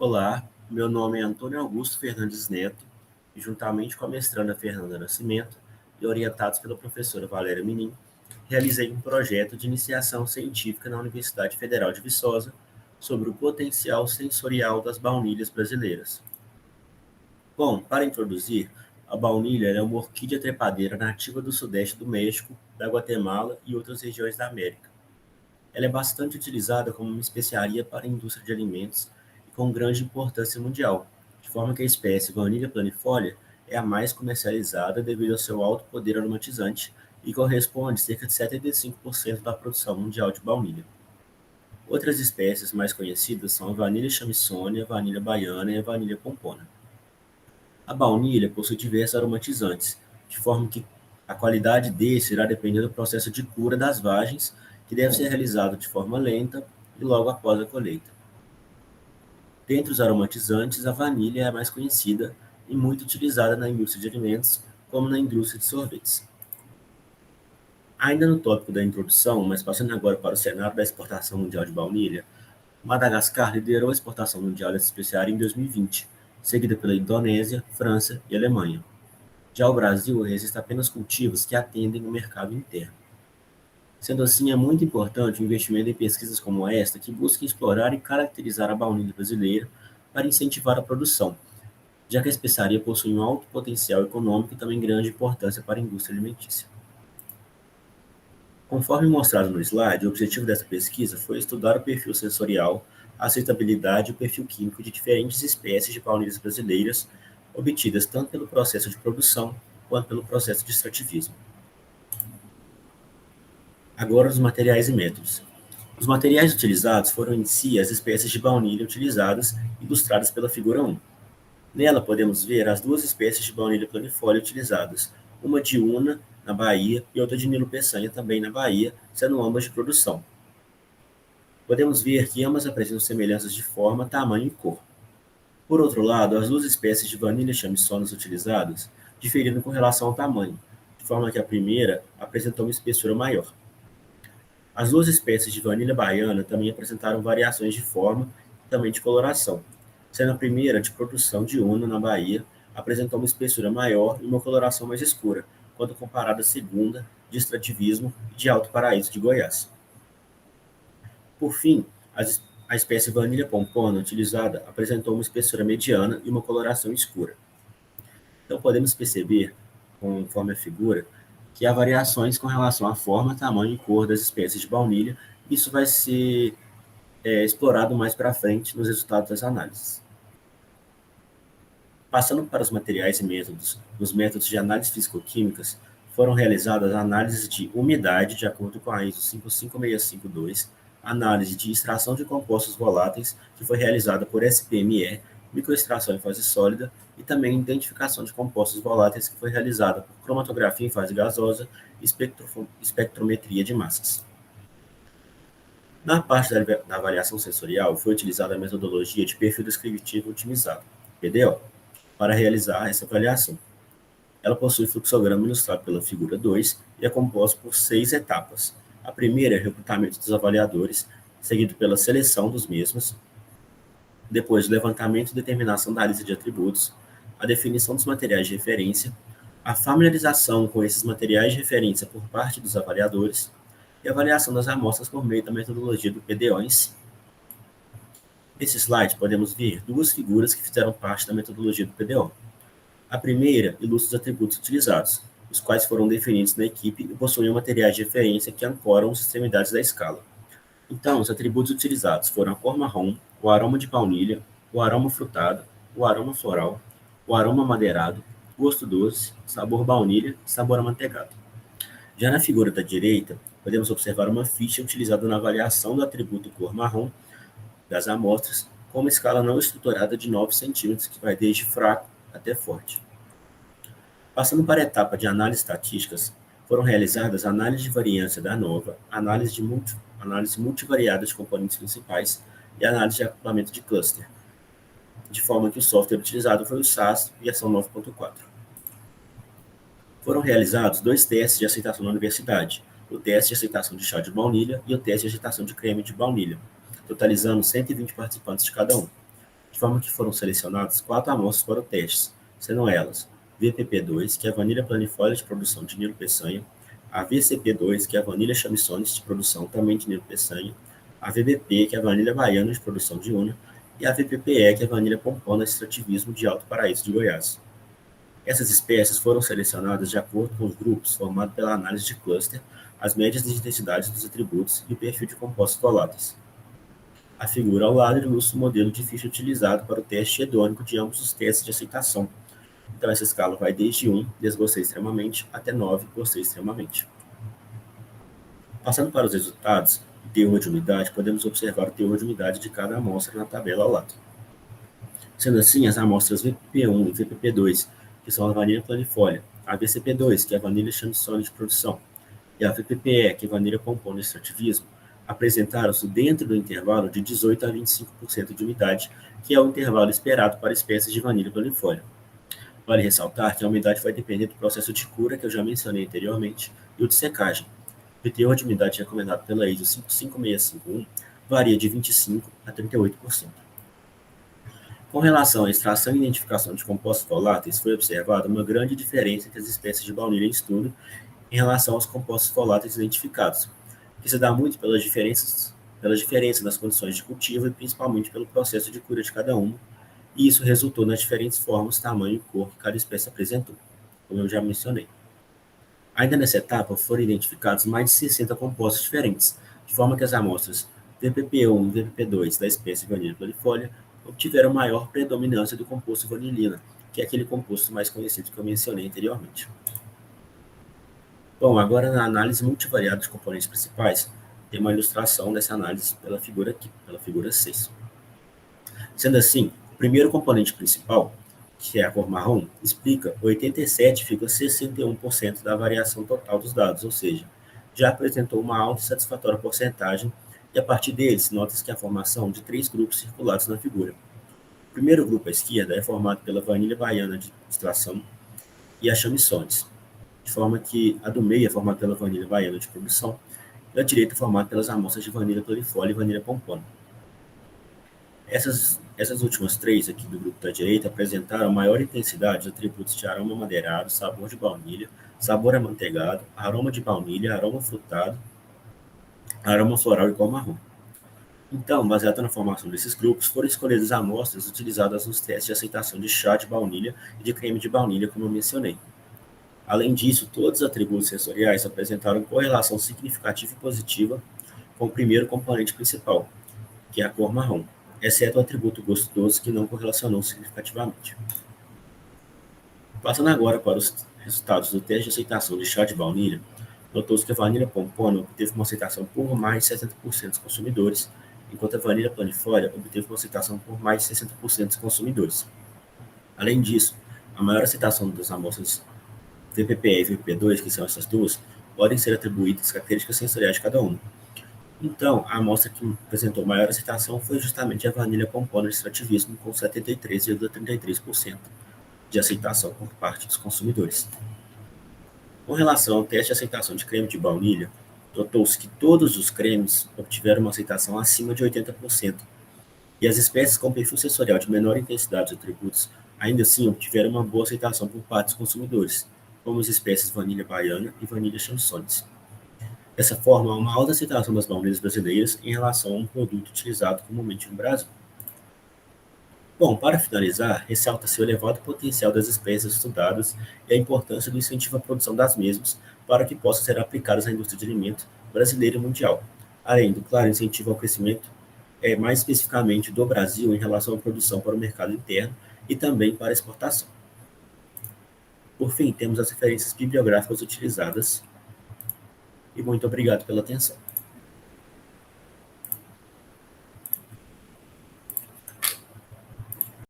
Olá, meu nome é Antônio Augusto Fernandes Neto, e juntamente com a mestranda Fernanda Nascimento e orientados pela professora Valéria Menin, realizei um projeto de iniciação científica na Universidade Federal de Viçosa sobre o potencial sensorial das baunilhas brasileiras. Bom, para introduzir, a baunilha é uma orquídea trepadeira nativa do sudeste do México, da Guatemala e outras regiões da América. Ela é bastante utilizada como uma especiaria para a indústria de alimentos e com grande importância mundial, de forma que a espécie Vanilla planifolia é a mais comercializada devido ao seu alto poder aromatizante e corresponde a cerca de 75% da produção mundial de baunilha. Outras espécies mais conhecidas são a Vanilla chamissone, a Vanilla baiana e a Vanilla pompona. A baunilha possui diversos aromatizantes, de forma que a qualidade desse irá depender do processo de cura das vagens, que deve ser realizado de forma lenta e logo após a colheita. Dentre os aromatizantes, a vanilha é a mais conhecida e muito utilizada na indústria de alimentos, como na indústria de sorvetes. Ainda no tópico da introdução, mas passando agora para o cenário da exportação mundial de baunilha, Madagascar liderou a exportação mundial dessa especiaria em 2020, seguida pela Indonésia, França e Alemanha. Já o Brasil resiste apenas cultivos que atendem o mercado interno. Sendo assim, é muito importante o investimento em pesquisas como esta, que busquem explorar e caracterizar a baunilha brasileira para incentivar a produção, já que a especiaria possui um alto potencial econômico e também grande importância para a indústria alimentícia. Conforme mostrado no slide, o objetivo dessa pesquisa foi estudar o perfil sensorial, a aceitabilidade e o perfil químico de diferentes espécies de baunilhas brasileiras, obtidas tanto pelo processo de produção quanto pelo processo de extrativismo. Agora, os materiais e métodos. Os materiais utilizados foram em si as espécies de baunilha utilizadas, ilustradas pela figura 1. Nela podemos ver as duas espécies de baunilha planifolia utilizadas, uma de Una, na Bahia, e outra de Nilo Peçanha, também na Bahia, sendo ambas de produção. Podemos ver que ambas apresentam semelhanças de forma, tamanho e cor. Por outro lado, as duas espécies de Vanilla chamissonas utilizadas diferiram com relação ao tamanho, de forma que a primeira apresentou uma espessura maior. As duas espécies de Vanilla baiana também apresentaram variações de forma e também de coloração, sendo a primeira, de produção de Una, na Bahia, apresentou uma espessura maior e uma coloração mais escura, quando comparada à segunda, de extrativismo e de Alto Paraíso de Goiás. Por fim, a espécie Vanilla pompona utilizada apresentou uma espessura mediana e uma coloração escura. Então podemos perceber, conforme a figura, que há variações com relação à forma, tamanho e cor das espécies de baunilha. Isso vai ser explorado mais para frente nos resultados das análises. Passando para os materiais e métodos, nos métodos de análise físico-químicas, foram realizadas análises de umidade, de acordo com a ISO 55652, análise de extração de compostos voláteis, que foi realizada por SPME, microextração em fase sólida, e também identificação de compostos voláteis, que foi realizada por cromatografia em fase gasosa e espectrometria de massas. Na parte da avaliação sensorial, foi utilizada a metodologia de perfil descritivo otimizado, PDO, para realizar essa avaliação. Ela possui fluxograma ilustrado pela figura 2 e é composta por 6 etapas. A primeira é o recrutamento dos avaliadores, seguido pela seleção dos mesmos, depois o levantamento e determinação da lista de atributos, a definição dos materiais de referência, a familiarização com esses materiais de referência por parte dos avaliadores e a avaliação das amostras por meio da metodologia do PDO em si. Nesse slide, podemos ver duas figuras que fizeram parte da metodologia do PDO. A primeira ilustra os atributos utilizados, os quais foram definidos na equipe e possuem materiais de referência que ancoram as extremidades da escala. Então, os atributos utilizados foram a cor marrom, o aroma de baunilha, o aroma frutado, o aroma floral, o aroma madeirado, gosto doce, sabor baunilha e sabor amanteigado. Já na figura da direita, podemos observar uma ficha utilizada na avaliação do atributo cor marrom das amostras, com uma escala não estruturada de 9 centímetros, que vai desde fraco até forte. Passando para a etapa de análise estatísticas, foram realizadas análise de variância da ANOVA, análise multivariada de componentes principais e análise de acoplamento de cluster, de forma que o software utilizado foi o SAS versão 9.4. Foram realizados 2 testes de aceitação na universidade, o teste de aceitação de chá de baunilha e o teste de aceitação de creme de baunilha, totalizando 120 participantes de cada um. de forma que foram selecionadas 4 amostras para o teste, sendo elas VPP2, que é a vanilha planifolia de produção de Nilo Peçanha, a VCP2, que é a vanilha chamisones de produção também de Nilo Peçanha, a VBP, que é a vanilha baiana de produção de Una, e a VPPE, que é a vanilha pompona de extrativismo de Alto Paraíso de Goiás. Essas espécies foram selecionadas de acordo com os grupos formados pela análise de cluster, as médias de intensidade dos atributos e o perfil de compostos voláteis. A figura ao lado ilustra o modelo de ficha utilizado para o teste hedônico de ambos os testes de aceitação. Então, essa escala vai desde 1, desgostei extremamente, até 9, gostei extremamente. Passando para os resultados, teor de umidade, podemos observar o teor de umidade de cada amostra na tabela ao lado. Sendo assim, as amostras VPP1 e VPP2, que são a vanilha planifolia, a VCP2, que é a vanilha chamisone de produção, e a VPPE, que é a vanilha pompona de extrativismo, apresentaram-se dentro do intervalo de 18 a 25% de umidade, que é o intervalo esperado para espécies de vanilha planifolia. Vale ressaltar que a umidade vai depender do processo de cura que eu já mencionei anteriormente e o de secagem. O teor de umidade recomendado pela ISO 55651 varia de 25 a 38%. Com relação à extração e identificação de compostos voláteis, foi observada uma grande diferença entre as espécies de baunilha em estudo em relação aos compostos voláteis identificados, que se dá muito pela diferença nas condições de cultivo e principalmente pelo processo de cura de cada uma, e isso resultou nas diferentes formas, tamanho e cor que cada espécie apresentou, como eu já mencionei. Ainda nessa etapa, foram identificados mais de 60 compostos diferentes, de forma que as amostras VPP1 e VPP2 da espécie Vanilla planifolia obtiveram maior predominância do composto vanilina, que é aquele composto mais conhecido que eu mencionei anteriormente. Bom, agora na análise multivariada dos componentes principais, tem uma ilustração dessa análise pela figura aqui, pela figura 6. Sendo assim, o primeiro componente principal, que é a cor marrom, explica 87,61% da variação total dos dados, ou seja, já apresentou uma alta e satisfatória porcentagem, e a partir deles, nota-se que a formação de 3 grupos circulados na figura. O primeiro grupo à esquerda é formado pela vanilha baiana de extração e a chamisones, de forma que a do meio é formada pela vanilha baiana de produção, e a direita é formada pelas amostras de vanilha planifolia e vanilha pompona. Essas últimas 3 aqui do grupo da direita apresentaram maior intensidade dos atributos de aroma madeirado, sabor de baunilha, sabor amanteigado, aroma de baunilha, aroma frutado, aroma floral e cor marrom. Então, baseado na formação desses grupos, foram escolhidas amostras utilizadas nos testes de aceitação de chá de baunilha e de creme de baunilha, como eu mencionei. Além disso, todos os atributos sensoriais apresentaram correlação significativa e positiva com o primeiro componente principal, que é a cor marrom, exceto o atributo gostoso, que não correlacionou significativamente. Passando agora para os resultados do teste de aceitação de chá de baunilha, notou-se que a vanilha pompona obteve uma aceitação por mais de 60% dos consumidores, enquanto a vanilha planifolia obteve uma aceitação por mais de 60% dos consumidores. Além disso, a maior aceitação das amostras VPPE e VPP2, que são essas duas, podem ser atribuídas características sensoriais de cada uma. Então, a amostra que apresentou maior aceitação foi justamente a vanilha pompona de extrativismo, com 73,33% de aceitação por parte dos consumidores. Com relação ao teste de aceitação de creme de baunilha, notou-se que todos os cremes obtiveram uma aceitação acima de 80%, e as espécies com perfil sensorial de menor intensidade de atributos ainda assim obtiveram uma boa aceitação por parte dos consumidores, como as espécies vanilha baiana e vanilha chansones. Dessa forma, há uma alta aceitação das baunilhas brasileiras em relação a um produto utilizado comumente no Brasil. Bom, para finalizar, ressalta-se o elevado potencial das espécies estudadas e a importância do incentivo à produção das mesmas para que possam ser aplicadas na indústria de alimentos brasileira e mundial, além do claro incentivo ao crescimento, mais especificamente do Brasil em relação à produção para o mercado interno e também para a exportação. Por fim, temos as referências bibliográficas utilizadas e muito obrigado pela atenção.